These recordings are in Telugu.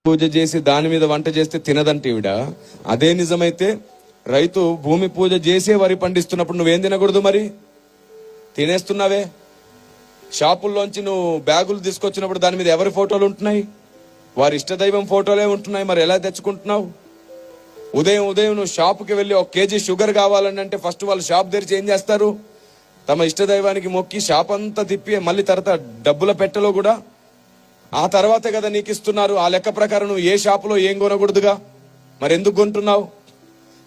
పూజ చేసి దాని మీద వంట చేస్తే తినదంటే ఈవిడ. అదే నిజమైతే రైతు భూమి పూజ చేసే వరి పండిస్తున్నప్పుడు నువ్వేం తినకూడదు? మరి తినేస్తున్నావే. షాపుల్లోంచి నువ్వు బ్యాగులు తీసుకొచ్చినప్పుడు దాని మీద ఎవరి ఫోటోలు ఉంటున్నాయి? వారి ఇష్టదైవం ఫోటోలే ఉంటున్నాయి. మరి ఎలా తెచ్చుకుంటున్నావు? ఉదయం నువ్వు షాపుకి వెళ్ళి 1 కేజీ షుగర్ కావాలని అంటే ఫస్ట్ వాళ్ళు షాప్ తెరిచి ఏం చేస్తారు? తమ ఇష్టదైవానికి మొక్కి షాప్ అంతా తిప్పి మళ్ళీ తర్వాత డబ్బుల పెట్టెలో కూడా ఆ తర్వాతే కదా నీకు ఇస్తున్నారు. ఆ లెక్క ప్రకారం నువ్వు ఏ షాపులో ఏం కొనకూడదుగా. మరి ఎందుకు కొంటున్నావు?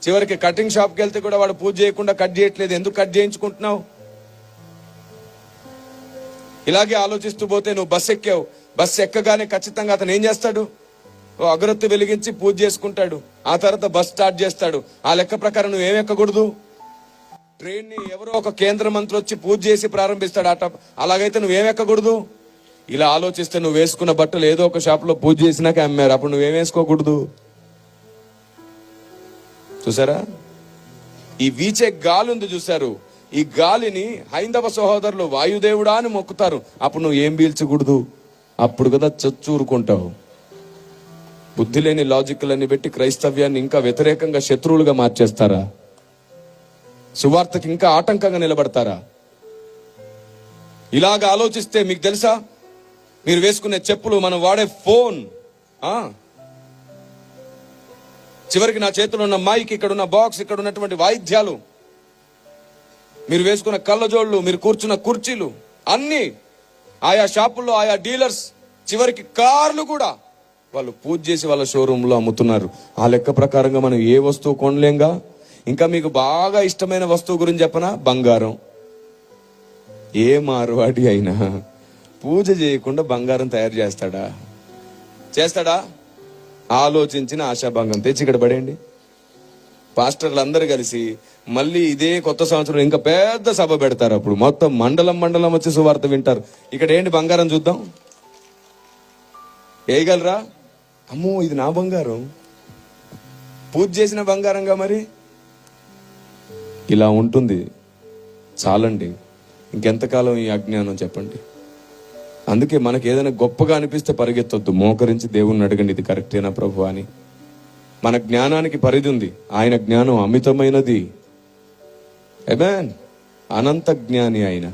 చివరికి కటింగ్ షాప్కి వెళ్తే కూడా వాడు పూజ చేయకుండా కట్ చేయట్లేదు. ఎందుకు కట్ చేయించుకుంటున్నావు? ఇలాగే ఆలోచిస్తూ పోతే నువ్వు బస్సు ఎక్కావు. బస్సు ఎక్కగానే ఖచ్చితంగా అతను ఏం చేస్తాడు? అగరొత్తి వెలిగించి పూజ చేసుకుంటాడు. ఆ తర్వాత బస్ స్టార్ట్ చేస్తాడు. ఆ లెక్క ప్రకారం నువ్వేం ఎక్కకూడదు. ట్రైన్ ని ఎవరో ఒక కేంద్ర మంత్రి వచ్చి పూజ చేసి ప్రారంభిస్తాడు అట. అలాగైతే నువ్వేం ఎక్కకూడదు. ఇలా ఆలోచిస్తే నువ్వు వేసుకున్న బట్టలు ఏదో ఒక షాప్ లో పూజ చేసినాక అమ్మారు. అప్పుడు నువ్వేం వేసుకోకూడదు. చూసారా? ఈ వీచే గాలి ఉంది చూసారు. ఈ గాలిని హైందవ సహోదరులు వాయుదేవుడా అని మొక్కుతారు. అప్పుడు నువ్వు ఏం పీల్చకూడదు. అప్పుడు కదా చచ్చూరుకుంటావు. బుద్ధి లేని లాజిక్లన్నీ పెట్టి క్రైస్తవ్యాన్ని ఇంకా వ్యతిరేకంగా శత్రువులుగా మార్చేస్తారా? సువార్తకి ఇంకా ఆటంకంగా నిలబడతారా? ఇలాగ ఆలోచిస్తే మీకు తెలుసా, మీరు వేసుకునే చెప్పులు, మనం వాడే ఫోన్, చివరికి నా చేతిలో ఉన్న మైక్, ఇక్కడ ఉన్న బాక్స్, ఇక్కడ ఉన్నటువంటి వాయిద్యాలు, మీరు వేసుకున్న కళ్ళజోళ్ళు, మీరు కూర్చున్న కుర్చీలు, అన్ని ఆయా షాపుల్లో ఆయా డీలర్స్, చివరికి కార్లు కూడా వాళ్ళు పూజ చేసి వాళ్ళ షోరూంలో అమ్ముతున్నారు. ఆ లెక్క ప్రకారంగా మనం ఏ వస్తువు కొనలేంగా. ఇంకా మీకు బాగా ఇష్టమైన వస్తువు గురించి చెప్పనా? బంగారం. ఏ మార్వాడి అయినా పూజ చేయకుండా బంగారం తయారు చేస్తాడా? ఆలోచించిన ఆశాభంగం తెచ్చి ఇక్కడ పడేయండి. పాస్టర్లు అందరూ కలిసి మళ్ళీ ఇదే కొత్త సంవత్సరం ఇంకా పెద్ద సభ పెడతారు. అప్పుడు మొత్తం మండలం వచ్చి సువార్త వింటారు. ఇక్కడ ఏంటి? బంగారం చూద్దాం. వేయగలరా? అమ్మో, ఇది నా బంగారం, పూజ చేసిన బంగారంగా. మరి ఇలా ఉంటుంది. చాలండి, ఇంకెంతకాలం ఈ అజ్ఞానం చెప్పండి. అందుకే మనకి ఏదైనా గొప్పగా అనిపిస్తే పరిగెత్తొద్దు. మోకరించి దేవుణ్ణి అడగండి, ఇది కరెక్టేనా ప్రభు అని. మన జ్ఞానానికి పరిధి ఉంది. ఆయన జ్ఞానం అమితమైనది. ఆమేన్. అనంత జ్ఞాని ఆయన.